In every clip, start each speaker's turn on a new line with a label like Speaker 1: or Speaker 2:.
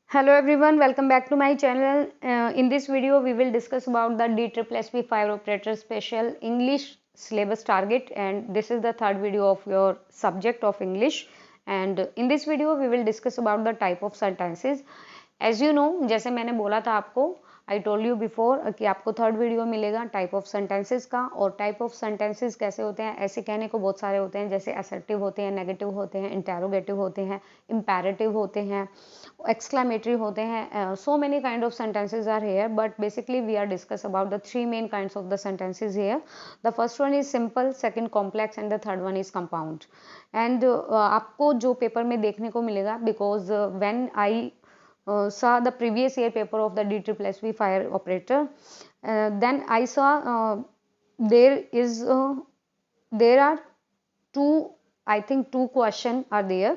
Speaker 1: Hello everyone, welcome back to my channel. In this video, we will discuss about the DSSP 5 operator special English syllabus target, and this is the third video of your subject of English. And in this video, we will discuss about the type of sentences. As you know, जैसे मैंने बोला था आपको, I told you before कि आपको third video मिलेगा type of sentences का। और टाइप ऑफ सेंटेंसेस कैसे होते हैं, ऐसे कहने को बहुत सारे होते हैं, जैसे असर्टिव होते हैं, नेगेटिव होते हैं, इंटेरोगेटिव होते हैं, इम्पेरेटिव होते हैं, exclamatory होते हैं. So many kind of sentences are here, but basically we are discuss about the three main kinds of the sentences here. The first one is simple, second complex, and the third one is compound. And आपको जो paper में देखने को मिलेगा, because when I saw the previous year paper of the DSSP fire operator, then I saw there are two question are there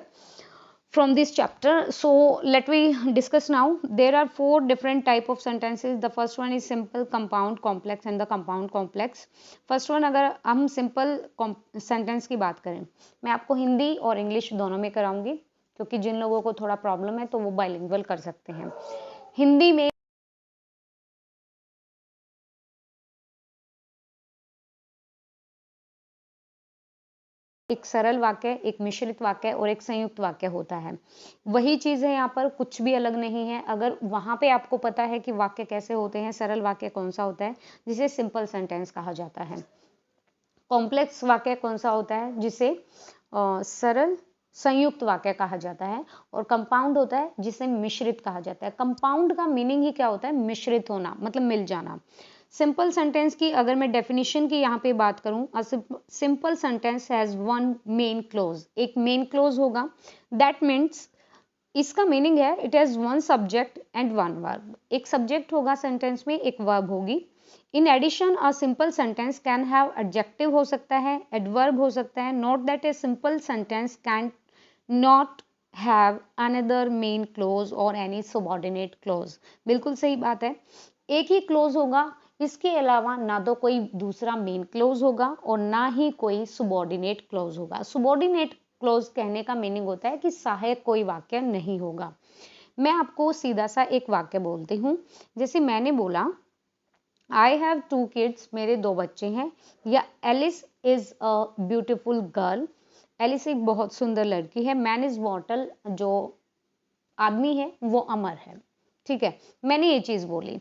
Speaker 1: from this chapter. So let me discuss now. There are four different type of sentences. The first one is simple, compound, complex, and the compound complex. First one, अगर हम simple sentence की बात करें, मैं आपको हिंदी और English दोनों में कराऊंगी, क्योंकि जिन लोगों को थोड़ा प्रॉब्लम है तो वो बाइलिंगुअल कर सकते हैं. हिंदी में एक सरल वाक्य, एक मिश्रित वाक्य और एक संयुक्त वाक्य होता है. वही चीज है यहाँ पर, कुछ भी अलग नहीं है. अगर वहां पे आपको पता है कि वाक्य कैसे होते हैं, सरल वाक्य कौन सा होता है जिसे सिंपल सेंटेंस कहा जाता है, कॉम्प्लेक्स वाक्य कौन सा होता है जिसे सरल संयुक्त वाक्य कहा जाता है, और कंपाउंड होता है जिसे मिश्रित कहा जाता है. कंपाउंड का मीनिंग ही क्या होता है? मिश्रित होना, मतलब मिल जाना. सिंपल सेंटेंस की अगर मैं डेफिनेशन की यहाँ पे बात करूं, simple sentence has one main clause. एक मेन क्लोज होगा. दैट मीन्स इसका मीनिंग है it has one subject and one verb. एक सब्जेक्ट होगा सेंटेंस में, एक वर्ब होगी. In addition a simple sentence can have adjective हो सकता है, एडवर्ब हो सकता है. Note that a simple sentence can not have another main clause और एनी सबऑर्डिनेट क्लोज. बिल्कुल सही बात है. एक ही क्लोज होगा, इसके अलावा ना तो कोई दूसरा मेन क्लोज होगा और ना ही कोई सबऑर्डिनेट क्लोज होगा. सबऑर्डिनेट क्लोज कहने का मीनिंग होता है कि सहायक कोई वाक्य नहीं होगा. मैं आपको सीधा सा एक वाक्य बोलती हूँ. जैसे मैंने बोला आई हैव टू किड्स, मेरे दो बच्चे हैं, या Alice is a beautiful girl, Alice एक बहुत सुंदर लड़की है. मैन इज मॉर्टल, जो आदमी है वो अमर है. ठीक है, मैंने ये चीज बोली.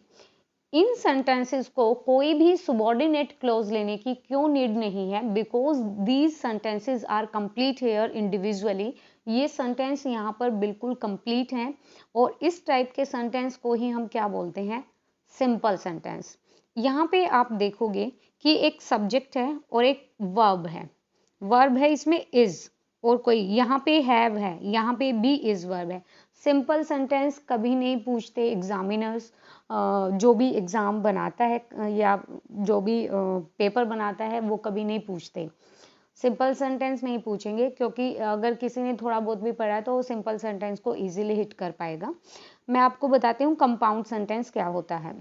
Speaker 1: इन सेंटेंसेस को कोई भी सबऑर्डिनेट क्लोज लेने की क्यों नीड नहीं है? Because these sentences are complete here individually. ये सेंटेंस यहाँ पर बिल्कुल कंप्लीट हैं, और इस टाइप के सेंटेंस को ही हम क्या बोलते हैं? Simple sentence. यहाँ पे आप देखोगे कि एक सब्जेक्ट है और एक वर्ब है. वर्ब है इसमें इज, और कोई यहाँ पे हैव है, यहाँ पे भी इज वर्ब है. सिंपल सेंटेंस कभी नहीं पूछते एग्जामिनर्स. जो भी एग्जाम बनाता है या जो भी पेपर बनाता है वो कभी नहीं पूछते. सिंपल सेंटेंस नहीं पूछेंगे, क्योंकि अगर किसी ने थोड़ा बहुत भी पढ़ा है तो वो सिंपल सेंटेंस को इजीली हिट कर पाएगा. मैं आपको बताती हूँ कंपाउंड सेंटेंस क्या होता है.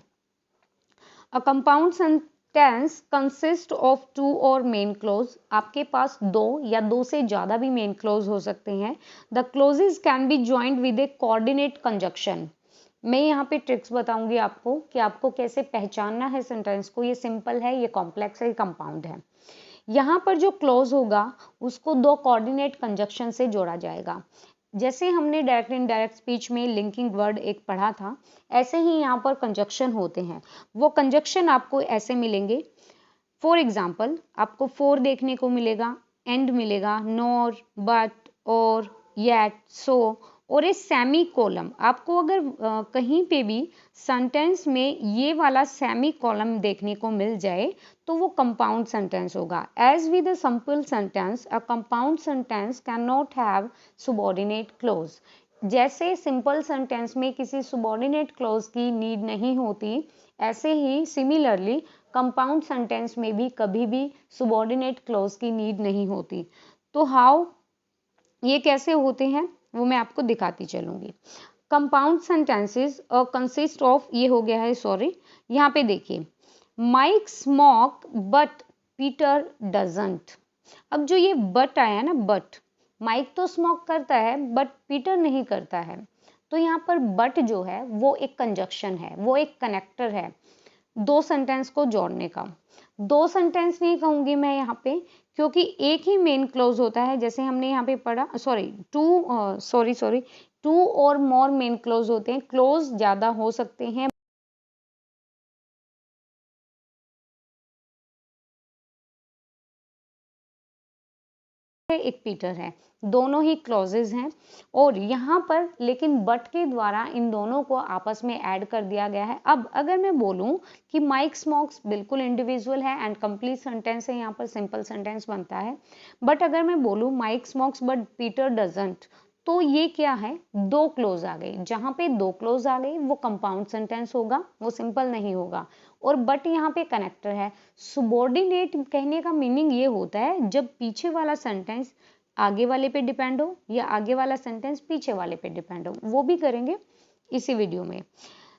Speaker 1: A compound sentence consist of two और मेन क्लोज. आपके पास दो या दो से ज्यादा भी मेन क्लोज हो सकते हैं. The clauses can be joined with a coordinate conjunction. मैं यहाँ पे ट्रिक्स बताऊंगी आपको कि आपको कैसे पहचानना है सेंटेंस को, ये सिंपल है, ये कॉम्प्लेक्स है, ये कंपाउंड है. यहाँ पर जो क्लोज होगा उसको दो कोऑर्डिनेट कंजक्शन से जोड़ा जाएगा. जैसे हमने डायरेक्ट इनडायरेक्ट स्पीच में लिंकिंग वर्ड एक पढ़ा था, ऐसे ही यहाँ पर कंजक्शन होते हैं. वो कंजक्शन आपको ऐसे मिलेंगे. फॉर एग्जाम्पल, आपको फोर देखने को मिलेगा, एंड मिलेगा, नॉर, बट, और, येट, सो, और ए सेमी कोलम. आपको अगर कहीं पे भी सेंटेंस में ये वाला सेमी कॉलम देखने को मिल जाए तो वो कंपाउंड सेंटेंस होगा. As with a simple sentence, a compound sentence can not have subordinate clause. जैसे सिंपल सेंटेंस में किसी सबऑर्डिनेट क्लोज की नीड नहीं होती, ऐसे ही सिमिलरली कंपाउंड सेंटेंस में भी कभी भी सबऑर्डिनेट क्लोज की नीड नहीं होती. तो हाउ, ये कैसे होते हैं वो मैं आपको दिखाती चलूंगी. कंपाउंड सेंटेंसेस कंसिस्ट ऑफ, ये हो गया है, सॉरी, यहाँ पे देखिए, Mike smoke but Peter doesn't. अब जो ये बट आया ना, बट, माइक तो स्मोक करता है बट पीटर नहीं करता है. तो यहाँ पर बट जो है वो एक कंजक्शन है, वो एक कनेक्टर है दो सेंटेंस को जोड़ने का। दो सेंटेंस नहीं कहूंगी मैं यहाँ पे, क्योंकि एक ही मेन क्लोज होता है, जैसे हमने यहाँ पे पढ़ा, टू और मोर मेन क्लोज होते हैं। क्लोज ज्यादा हो सकते हैं, एक पीटर है, दोनों ही क्लॉजेज हैं। और यहाँ पर लेकिन बट के द्वारा इन दोनों को आपस में ऐड कर दिया गया है। अब अगर मैं बोलूं कि माइक स्मोक्स बिल्कुल इंडिविजुअल है एंड कंप्लीट सेंटेंस है, यहाँ पर सिंपल सेंटेंस बनता है। बट अगर मैं बोलूं Mike smokes but Peter doesn't, तो ये क्या है, दो क्लोज आ गए। जहां पे दो क्लोज आ गए वो कंपाउंड सेंटेंस होगा, वो सिंपल नहीं होगा। और बट यहाँ पे कनेक्टर है। सुबॉर्डिनेट कहने का मीनिंग ये होता है जब पीछे वाला सेंटेंस आगे वाले पे डिपेंड हो या आगे वाला सेंटेंस पीछे वाले पे डिपेंड हो, वो भी करेंगे इसी वीडियो में।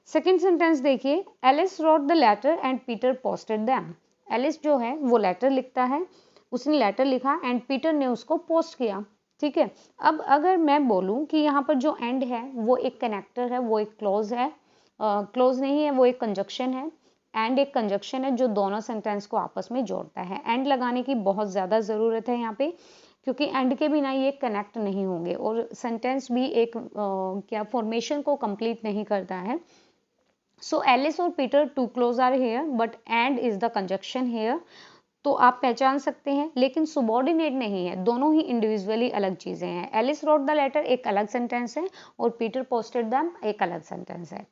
Speaker 1: सेकेंड सेंटेंस देखिए, Alice wrote the letter and Peter posted them. Alice जो है वो लेटर लिखता है, उसने लेटर लिखा एंड पीटर ने उसको पोस्ट किया। ठीक है, अब अगर मैं बोलूं कि यहाँ पर जो एंड है वो एक कनेक्टर है, वो एक क्लोज है, क्लोज नहीं है, वो एक कंजक्शन है। एंड एक कंजक्शन है जो दोनों सेंटेंस को आपस में जोड़ता है। एंड लगाने की बहुत ज्यादा जरूरत है यहाँ पे, क्योंकि एंड के बिना ये कनेक्ट नहीं होंगे और सेंटेंस भी एक क्या फॉर्मेशन को कंप्लीट नहीं करता है। सो एलिस और Peter two clause are here but and is the conjunction here, तो आप पहचान सकते हैं, लेकिन सुबॉर्डिनेट नहीं है, दोनों ही इंडिविजुअली अलग चीजें हैं। एलिस रोट द लेटर एक अलग सेंटेंस है और पीटर पोस्टेड दैम एक अलग सेंटेंस है।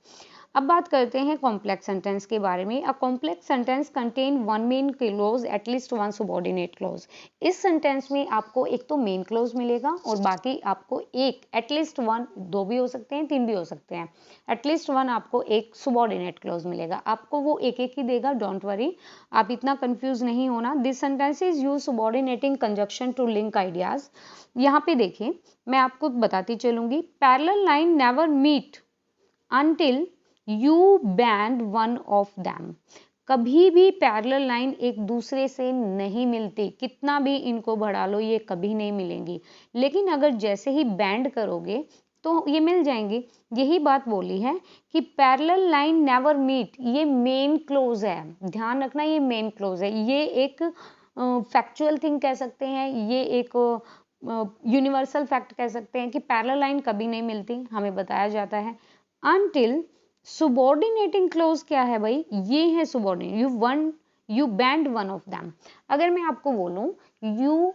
Speaker 1: अब बात करते हैं कॉम्प्लेक्स सेंटेंस के बारे में। A complex sentence contain one main close at least one subordinate close. इस सेंटेंस में आपको एक तो मेन क्लोज मिलेगा और बाकी आपको एक एटलीस्ट वन, दो भी हो सकते हैं तीन भी हो सकते हैं, एटलीस्ट वन आपको एक सुबॉर्डिनेट क्लोज मिलेगा। आपको वो एक एक ही देगा, डोंट वरी, आप इतना कंफ्यूज नहीं होना। This sentence is use subordinating conjunction to link ideas. यहाँ पे देखिए मैं आपको बताती चलूंगी, parallel line never meet until you bend one of them। कभी भी पैरेलल लाइन एक दूसरे से नहीं मिलती, कितना भी इनको बढ़ा लो ये कभी नहीं मिलेंगी, लेकिन अगर जैसे ही बैंड करोगे तो ये मिल जाएंगी। यही बात बोली है कि पैरेलल लाइन नेवर मीट, ये मेन क्लोज है, ध्यान रखना ये मेन क्लोज है। ये एक फैक्चुअल थिंग कह सकते हैं, ये एक यूनिवर्सल फैक्ट कह सकते हैं कि पैरेलल लाइन कभी नहीं मिलती, हमें बताया जाता है। अनटिल सुबॉर्डिनेटिंग क्लोज क्या है भाई, ये है subordinate, you bend one of them. अगर मैं आपको बोलूं you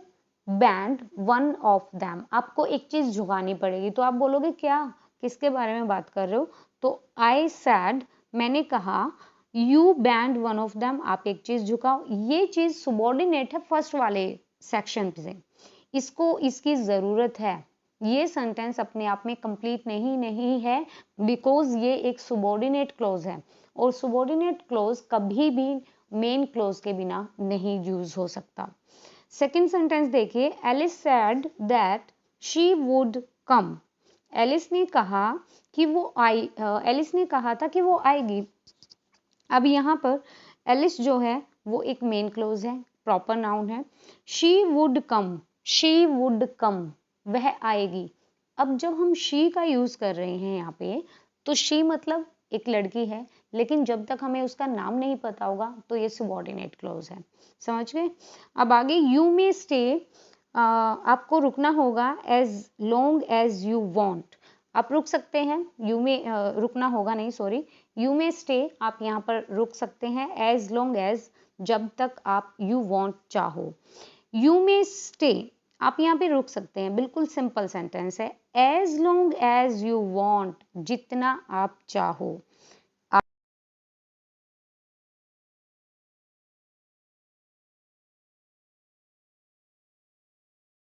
Speaker 1: bend one of them, आपको एक चीज झुकानी पड़ेगी, तो आप बोलोगे क्या, किसके बारे में बात कर रहे हो, तो आई सैड, मैंने कहा, you bend one of them, आप एक चीज झुकाओ। ये चीज सुबॉर्डिनेट है फर्स्ट वाले सेक्शन से, इसको इसकी जरूरत है। ये सेंटेंस अपने आप में कंप्लीट नहीं है, बिकॉज ये एक सुबॉर्डिनेट क्लोज है और सुबॉर्डिनेट क्लोज कभी भी मेन क्लोज के बिना नहीं यूज हो सकता। सेकेंड सेंटेंस देखिए, Alice said that she would come. Alice ने कहा कि वो एलिस ने कहा था कि वो आएगी। अब यहाँ पर एलिस जो है वो एक मेन क्लोज है, प्रॉपर नाउन है। She would come, she would कम, वह आएगी। अब जब हम शी का यूज कर रहे हैं यहाँ पे, तो शी मतलब एक लड़की है, लेकिन जब तक हमें उसका नाम नहीं पता होगा तो ये सबऑर्डिनेट क्लोज है, समझ गए। अब आगे, यू मे स्टे, आपको रुकना होगा, as long as you want, आप रुक सकते हैं। यू में रुकना होगा नहीं, सॉरी, यू में स्टे, आप यहाँ पर रुक सकते हैं, एज लॉन्ग एज, जब तक आप, यू वॉन्ट चाहो। यू में स्टे, आप यहाँ पे रुक सकते हैं, बिल्कुल सिंपल सेंटेंस है। As long as you want, जितना आप चाहो।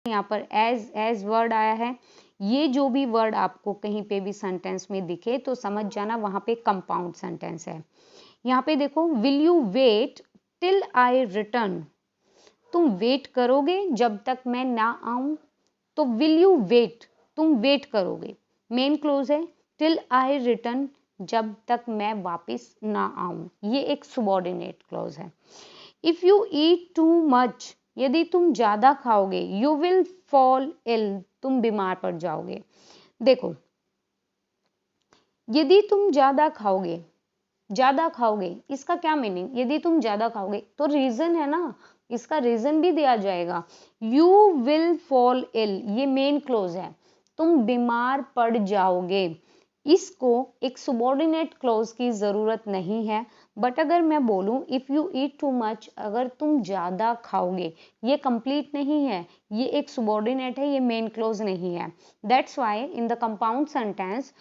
Speaker 1: यहाँ पर एज वर्ड आया है, ये जो भी वर्ड आपको कहीं पे भी सेंटेंस में दिखे तो समझ जाना वहां पे कंपाउंड सेंटेंस है। यहाँ पे देखो, will you wait till I return, तुम वेट करोगे जब तक मैं ना आऊं, तो विल यू वेट, तुम वेट करोगे, मेन क्लोज है। टिल आई रिटर्न, जब तक मैं वापस ना आऊं, ये एक सुबॉर्डिनेट क्लोज है। If you eat too much, यदि तुम ज्यादा खाओगे, यू विल फॉल इल, तुम बीमार पड़ जाओगे। देखो यदि तुम ज्यादा खाओगे इसका क्या मीनिंग, यदि तुम ज्यादा खाओगे तो रीजन है ना, इसका रीजन भी दिया जाएगा। यू विल फॉल इल, ये मेन क्लोज है, तुम बीमार पड़ जाओगे। इसको एक सुबॉर्डिनेट क्लोज की जरूरत नहीं है। बट अगर मैं बोलूं if you eat too much, अगर तुम ज्यादा खाओगे, ये कंप्लीट नहीं है, ये एक सुबॉर्डिनेट है, ये मेन क्लोज नहीं है। That's why in the compound sentence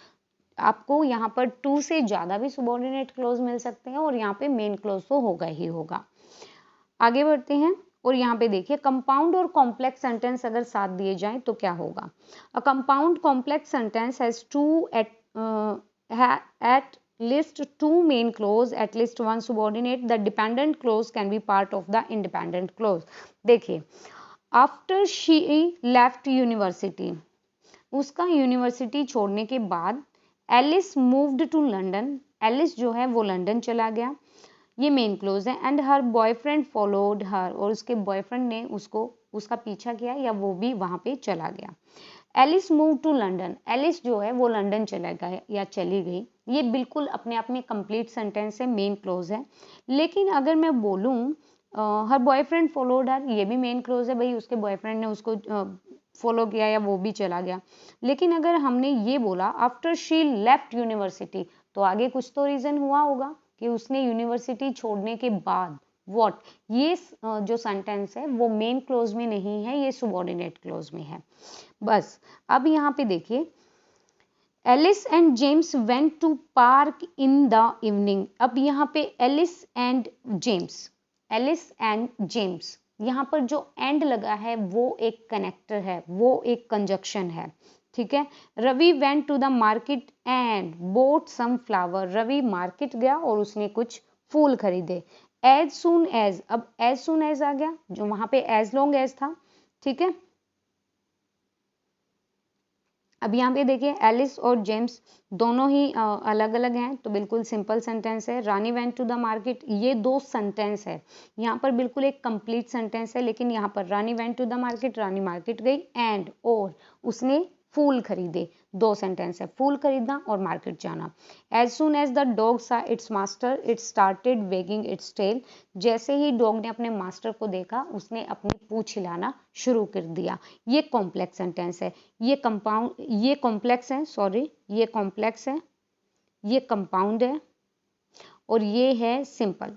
Speaker 1: आपको यहाँ पर टू से ज्यादा भी सुबॉर्डिनेट क्लोज मिल सकते हैं और यहाँ पे मेन क्लोज तो होगा ही होगा। आगे बढ़ते हैं और यहाँ पे देखिए कंपाउंड और कॉम्प्लेक्स सेंटेंस अगर साथ दिए जाएं तो क्या होगा। A compound complex sentence has two at least two main clause, at least one subordinate. The dependent clause can be part of the independent clause. देखिए after she left university, उसका university छोड़ने के बाद Alice moved to London, Alice जो है वो London चला गया, ये मेन क्लोज है। And her boyfriend followed her, और उसके बॉयफ्रेंड ने उसका पीछा किया या वो भी वहां पे चला गया। Alice move to London, Alice जो है वो लंदन चला गया या चली गई, ये बिल्कुल अपने आप में कंप्लीट सेंटेंस है, मेन क्लोज है। लेकिन अगर मैं बोलूं हर बॉयफ्रेंड फॉलोड हर, ये भी मेन क्लोज है, भाई उसके बॉयफ्रेंड ने उसको फॉलो किया या वो भी चला गया। लेकिन अगर हमने ये बोला आफ्टर शी लेफ्ट यूनिवर्सिटी, तो आगे कुछ तो रीजन हुआ होगा कि उसने यूनिवर्सिटी छोड़ने के बाद व्हाट, ये जो सेंटेंस है वो मेन क्लोज में नहीं है, ये सुबॉर्डिनेट क्लोज में है। बस अब यहाँ पे देखिए Alice and James went to park in the evening. अब यहाँ पे एलिस एंड जेम्स, यहाँ पर जो एंड लगा है वो एक कनेक्टर है, वो एक कंजक्शन है, ठीक है। Ravi went to the market and bought some flower, Ravi market गया और उसने कुछ फूल खरीदे। एज सुन एज, अब एज सुन एज आ गया, जो वहां पे एज लॉन्ग एज था, ठीक है। अब यहाँ पे देखिए एलिस और जेम्स दोनों ही अलग अलग हैं, तो बिल्कुल सिंपल सेंटेंस है। रानी वेंट टू द मार्केट, ये दो सेंटेंस है, यहाँ पर बिल्कुल एक कंप्लीट सेंटेंस है, लेकिन यहाँ पर Rani went to the market, Rani market गई, एंड और उसने फूल खरीदे, दो सेंटेंस है, फूल खरीदना और मार्केट जाना। As soon as the dog saw its master it started wagging its tail, जैसे ही डॉग ने अपने मास्टर को देखा उसने अपनी पूंछ हिलाना शुरू कर दिया। ये कॉम्प्लेक्स सेंटेंस है, ये कॉम्प्लेक्स है, ये कंपाउंड है और ये है simple.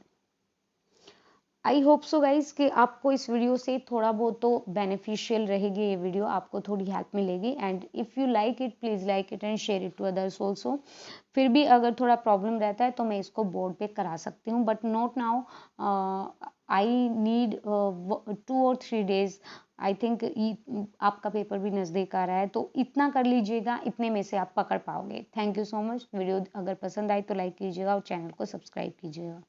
Speaker 1: I hope so guys कि आपको इस वीडियो से थोड़ा बहुत तो बेनिफिशियल रहेगी, ये वीडियो आपको थोड़ी हेल्प मिलेगी। And if you like it please like it and share it to others also. फिर भी अगर थोड़ा प्रॉब्लम रहता है तो मैं इसको बोर्ड पे करा सकती हूँ, but not now, I need 2 और 3 days। आई थिंक आपका पेपर भी नज़दीक आ रहा है, तो इतना कर लीजिएगा, इतने में से आप पकड़ पाओगे। Thank you so much. Video अगर पसंद आई तो लाइक कीजिएगा और चैनल को सब्सक्राइब कीजिएगा।